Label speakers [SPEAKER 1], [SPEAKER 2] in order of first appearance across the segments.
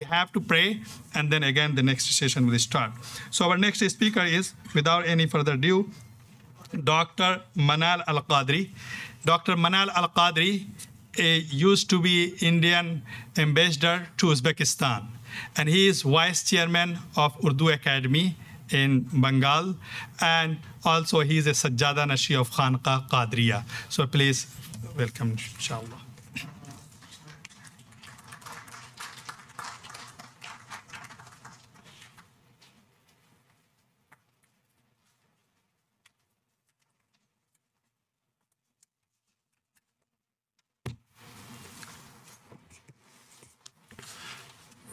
[SPEAKER 1] We have to pray, and then again the next session will start. So our next speaker is, without any further ado, Dr. Manal Al Qadri. Dr. Manal Al Qadri used to be Indian ambassador to Uzbekistan, and he is vice chairman of Urdu Academy in Bengal, and also he is a Sajjada Nashi of Khanqa Qadriya. So please welcome, inshallah.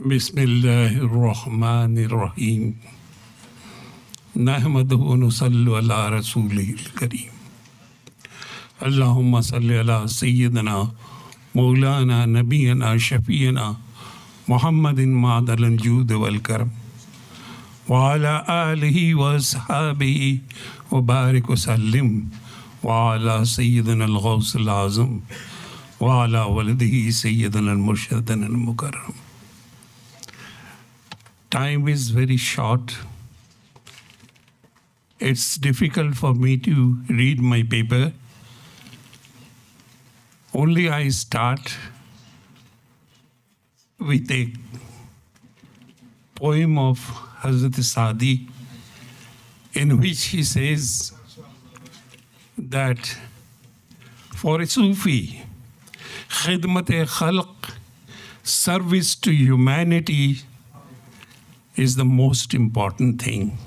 [SPEAKER 2] बिस्मिल्लाहिर्रहमानिर्रहीम नहमदुहु व नुसल्लि अला रसूलिहिल करीम अल्लाहुम्मा सल्लि अला सय्यिदना मौलाना नबीना शफीना मुहम्मदिन मादल जूद वल करम व अला आलिहि व अस्हाबिहि व बारिक वसल्लिम व अला सय्यिदिना अल गौसल आज़म व अला वलदिहि सय्यिदिना अल मुर्शदन अल मुकर्रम. Time is very short. It's difficult for me to read my paper. Only I start with a poem of Hazrat Sadi, in which he says that for a Sufi, khidmat-e-khalq, service to humanity, is the most important thing.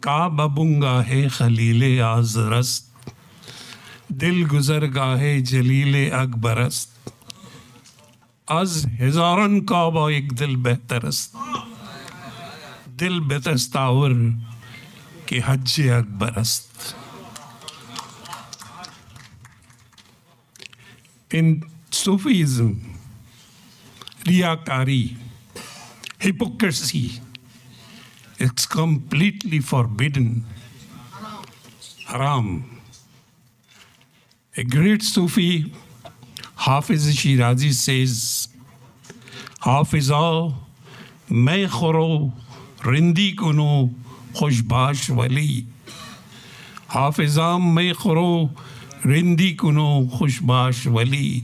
[SPEAKER 2] Kaaba bungahe khalile azrast, dil guzargahe jalile akbarast, az hezaran kaaba ek dil behtarast, dil betastawar ke hajj akbarast. In Sufism, riyakari, hypocrisy is completely forbidden. Haram. A great Sufi, Hafiz Shirazi, says, Hafiza, मैं खुरो रिंदी कुनो खुशबाश वली हाफिजा मैं खुरो रिंदी कुनो खुशबाश वली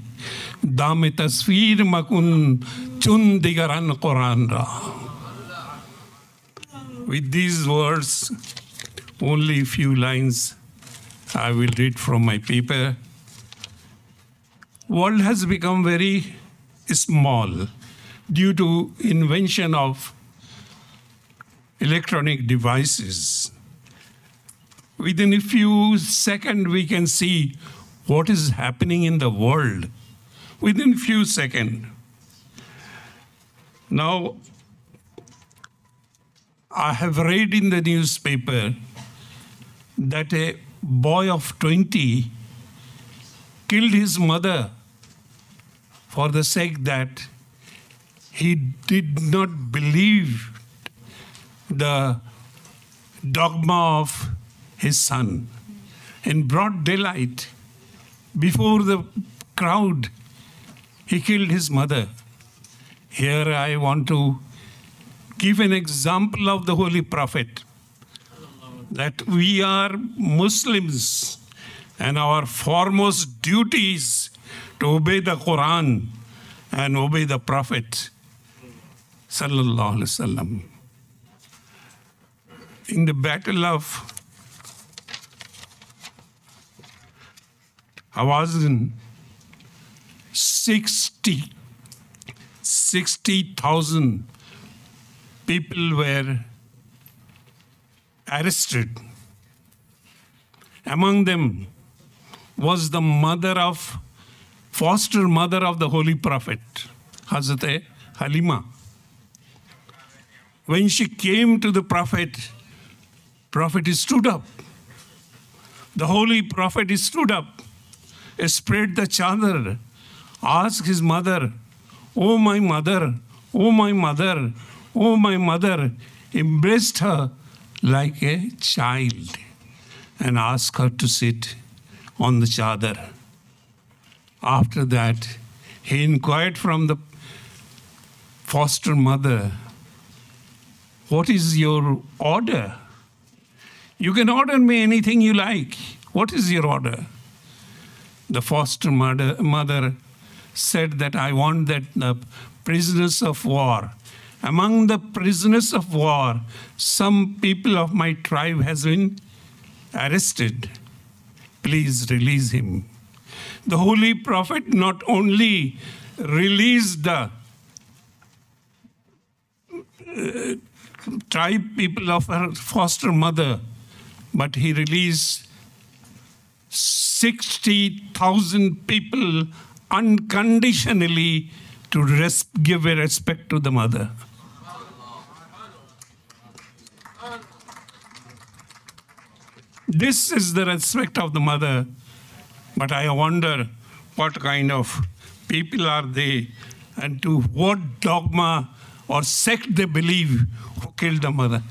[SPEAKER 2] दाम तस्वीर मकुन चुन दिगरन कुरान रा. With these words, only a few lines I will read from my paper. World has become very small due to invention of electronic devices. Within a few seconds, we can see what is happening in the world. Within a few seconds. Now, I have read in the newspaper that a boy of 20 killed his mother for the sake that he did not believe the dogma of his son. In broad daylight, before the crowd, he killed his mother. Here I want to give an example of the Holy Prophet, that we are Muslims and our foremost duty is to obey the Quran and obey the Prophet sallallahu alaihi wasallam. In the battle of Hawazin, 60,000 people were arrested. Among them was the foster mother of the Holy Prophet, Hazrat Halima. When she came to the Prophet, Prophet stood up. The Holy Prophet stood up, spread the chadar, asked his mother, "Oh my mother, oh my mother, oh my mother," embraced her like a child and asked her to sit on the chadar. After that, he inquired from the foster mother, what is your order? You can order me anything you like. What is your order? The foster mother said that I want that the prisoners of war. Among the prisoners of war, some people of my tribe has been arrested. Please release him. The Holy Prophet not only released the tribe people of her foster mother, but he released 60,000 people unconditionally to give a respect to the mother. This is the respect of the mother. But I wonder what kind of people are they and to what dogma or sect they believe who killed the mother.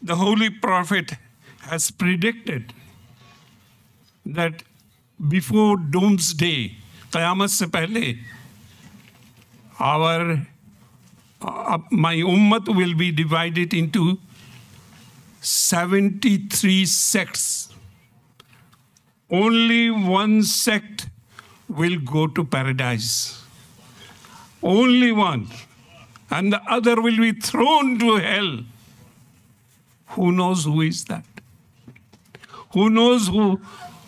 [SPEAKER 2] The Holy Prophet has predicted that before doomsday, Qiyamah se pehle, my ummah will be divided into 73 sects. Only one sect will go to paradise. Only one. And the other will be thrown to hell. Who knows who is that? Who knows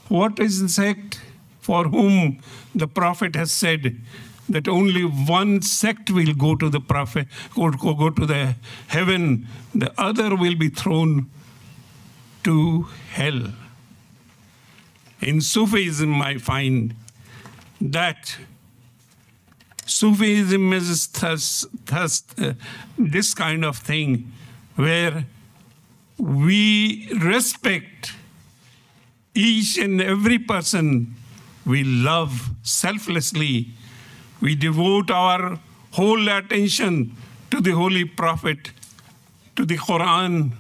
[SPEAKER 2] what is the sect for whom the Prophet has said that only one sect will go to the Prophet, go to the heaven, the other will be thrown to hell. In Sufism, I find that Sufism is this kind of thing where we respect each and every person we love selflessly. We devote our whole attention to the Holy Prophet, to the Quran,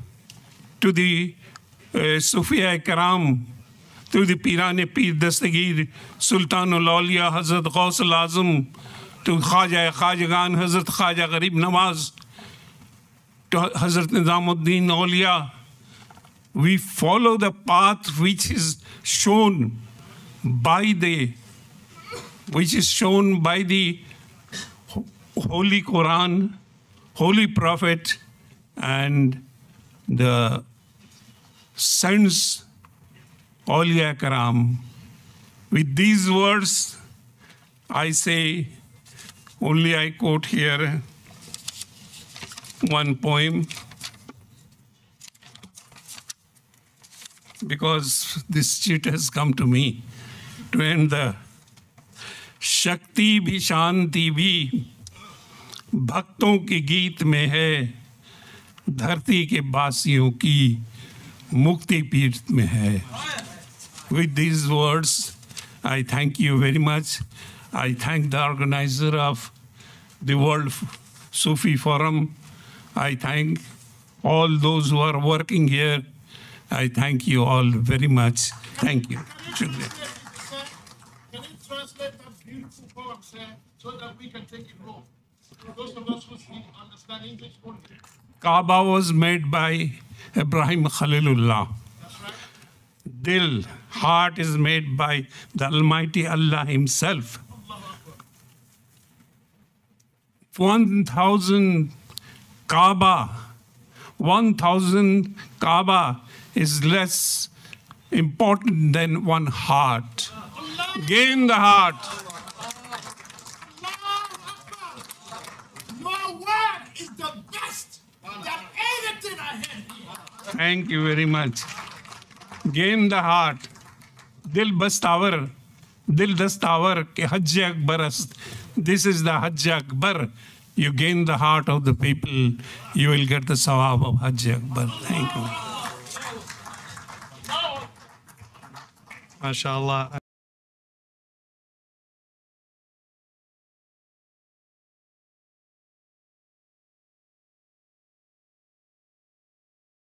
[SPEAKER 2] to the Sufiya Karam, to the Pirane Pir Dastagir, Sultanul Awliya, Hazrat Ghaus al-Azam, to Khaja Khajagan, Hazrat Khaja Gharib Nawaz, to Hazrat Nizamuddin Awliya. We follow the path which is shown by the Holy Quran, Holy Prophet, and the saints, Awliya Karam. With these words, I say, only I quote here one poem, because this chit has come to me to end the शक्ति भी शांति भी भक्तों के गीत में है, धरती के बासियों की मुक्ति पीठ में है. With these words, I thank you very much. I thank the organizer of the World Sufi Forum. I thank all those who are working here. I thank you all very much. Thank you.
[SPEAKER 3] Can you translate that beautiful poem, sir, so that we can take it home? For those of us who understand English only.
[SPEAKER 2] Kaaba was made by Ibrahim Khalilullah.
[SPEAKER 3] That's right.
[SPEAKER 2] Dil, heart is made by the Almighty Allah Himself. 1,000 Kaaba is less important than one heart. Gain the heart.
[SPEAKER 3] Your word is the best that anything I had.
[SPEAKER 2] Thank you very much. Gain the heart. Dil bastavar, dil dastavar ke Hajj Akbar ast. This is the Hajj Akbar. You gain the heart of the people, you will get the sawab of Hajj Akbar. Thank you.
[SPEAKER 1] MashaAllah.